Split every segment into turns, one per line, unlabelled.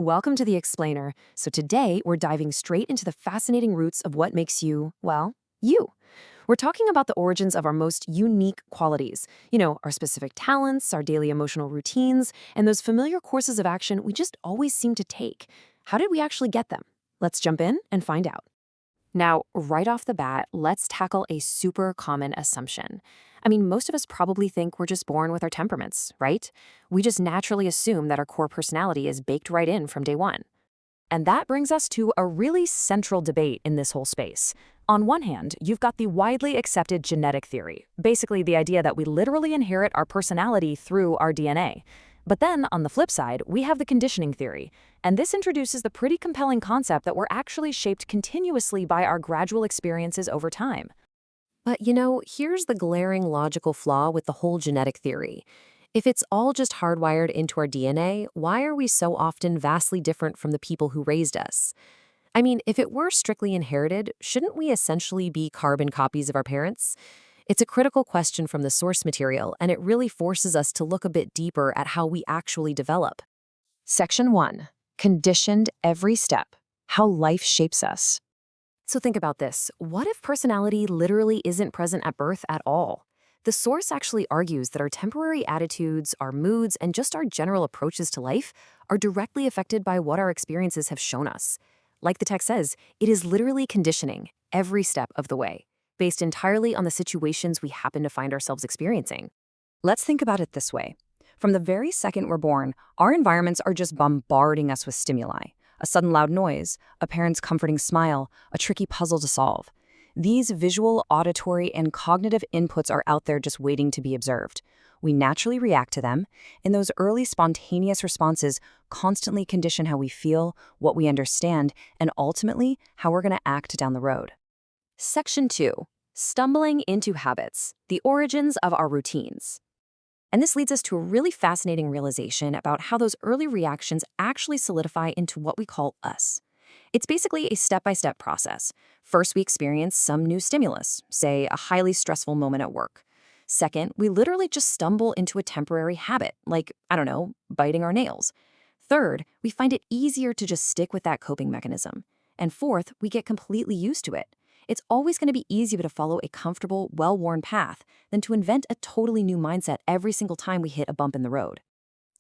Welcome to The Explainer. So today we're diving straight into the fascinating roots of what makes you, well, you. We're talking about the origins of our most unique qualities. Our specific talents, our daily emotional routines, and those familiar courses of action we just always seem to take. How did we actually get them? Let's jump in and find out. Now, right off the bat, let's tackle a super common assumption. Most of us probably think we're just born with our temperaments, right? We just naturally assume that our core personality is baked right in from day one. And that brings us to a really central debate in this whole space. On one hand, you've got the widely accepted genetic theory, basically the idea that we literally inherit our personality through our DNA. But then, on the flip side, we have the conditioning theory, and this introduces the pretty compelling concept that we're actually shaped continuously by our gradual experiences over time. But here's the glaring logical flaw with the whole genetic theory. If it's all just hardwired into our DNA, why are we so often vastly different from the people who raised us? If it were strictly inherited, shouldn't we essentially be carbon copies of our parents? It's a critical question from the source material, and it really forces us to look a bit deeper at how we actually develop. Section 1. Conditioned every step. How life shapes us. So think about this. What if personality literally isn't present at birth at all? The source actually argues that our temporary attitudes, our moods, and just our general approaches to life are directly affected by what our experiences have shown us. Like the text says, it is literally conditioning every step of the way, based entirely on the situations we happen to find ourselves experiencing. Let's think about it this way. From the very second we're born, our environments are just bombarding us with stimuli. A sudden loud noise, a parent's comforting smile, a tricky puzzle to solve. These visual, auditory, and cognitive inputs are out there just waiting to be observed. We naturally react to them, and those early spontaneous responses constantly condition how we feel, what we understand, and ultimately, how we're going to act down the road. Section 2. Stumbling into habits, the origins of our routines. And this leads us to a really fascinating realization about how those early reactions actually solidify into what we call us. It's basically a step-by-step process. First, we experience some new stimulus, say a highly stressful moment at work. Second, we literally just stumble into a temporary habit, like, biting our nails. Third, we find it easier to just stick with that coping mechanism. And fourth, we get completely used to it. It's always going to be easier to follow a comfortable, well-worn path than to invent a totally new mindset every single time we hit a bump in the road.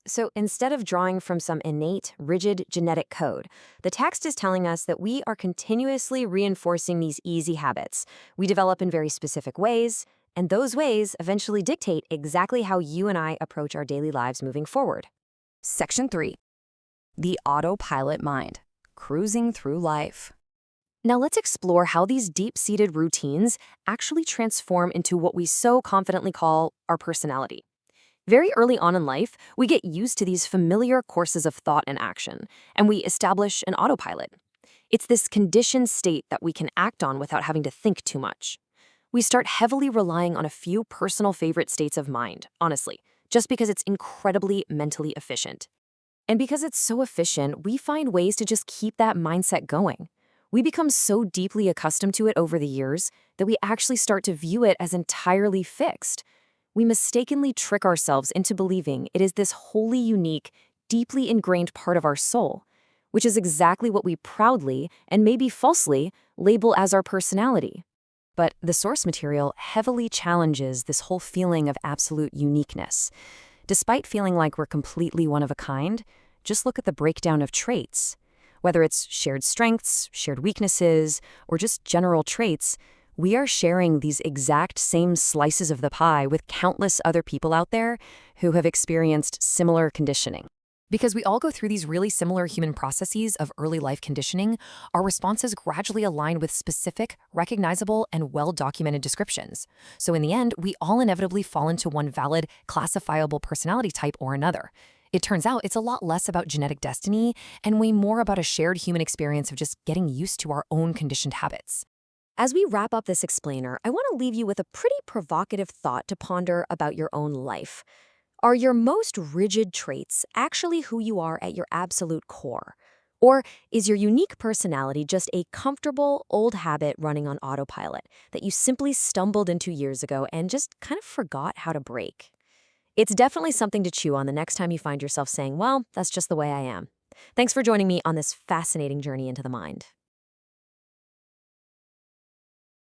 So instead of drawing from some innate, rigid genetic code, the text is telling us that we are continuously reinforcing these easy habits. We develop in very specific ways, and those ways eventually dictate exactly how you and I approach our daily lives moving forward. Section 3. The autopilot mind. Cruising through life. Now let's explore how these deep-seated routines actually transform into what we so confidently call our personality. Very early on in life, we get used to these familiar courses of thought and action, and we establish an autopilot. It's this conditioned state that we can act on without having to think too much. We start heavily relying on a few personal favorite states of mind, honestly, just because it's incredibly mentally efficient. And because it's so efficient, we find ways to just keep that mindset going. We become so deeply accustomed to it over the years that we actually start to view it as entirely fixed. We mistakenly trick ourselves into believing it is this wholly unique, deeply ingrained part of our soul, which is exactly what we proudly, and maybe falsely, label as our personality. But the source material heavily challenges this whole feeling of absolute uniqueness. Despite feeling like we're completely one of a kind, just look at the breakdown of traits. Whether it's shared strengths, shared weaknesses, or just general traits, we are sharing these exact same slices of the pie with countless other people out there who have experienced similar conditioning. Because we all go through these really similar human processes of early life conditioning, our responses gradually align with specific, recognizable, and well-documented descriptions. So in the end, we all inevitably fall into one valid, classifiable personality type or another. It turns out it's a lot less about genetic destiny and way more about a shared human experience of just getting used to our own conditioned habits. As we wrap up this explainer, I want to leave you with a pretty provocative thought to ponder about your own life. Are your most rigid traits actually who you are at your absolute core? Or is your unique personality just a comfortable, old habit running on autopilot that you simply stumbled into years ago and just kind of forgot how to break? It's definitely something to chew on the next time you find yourself saying, well, that's just the way I am. Thanks for joining me on this fascinating journey into the mind.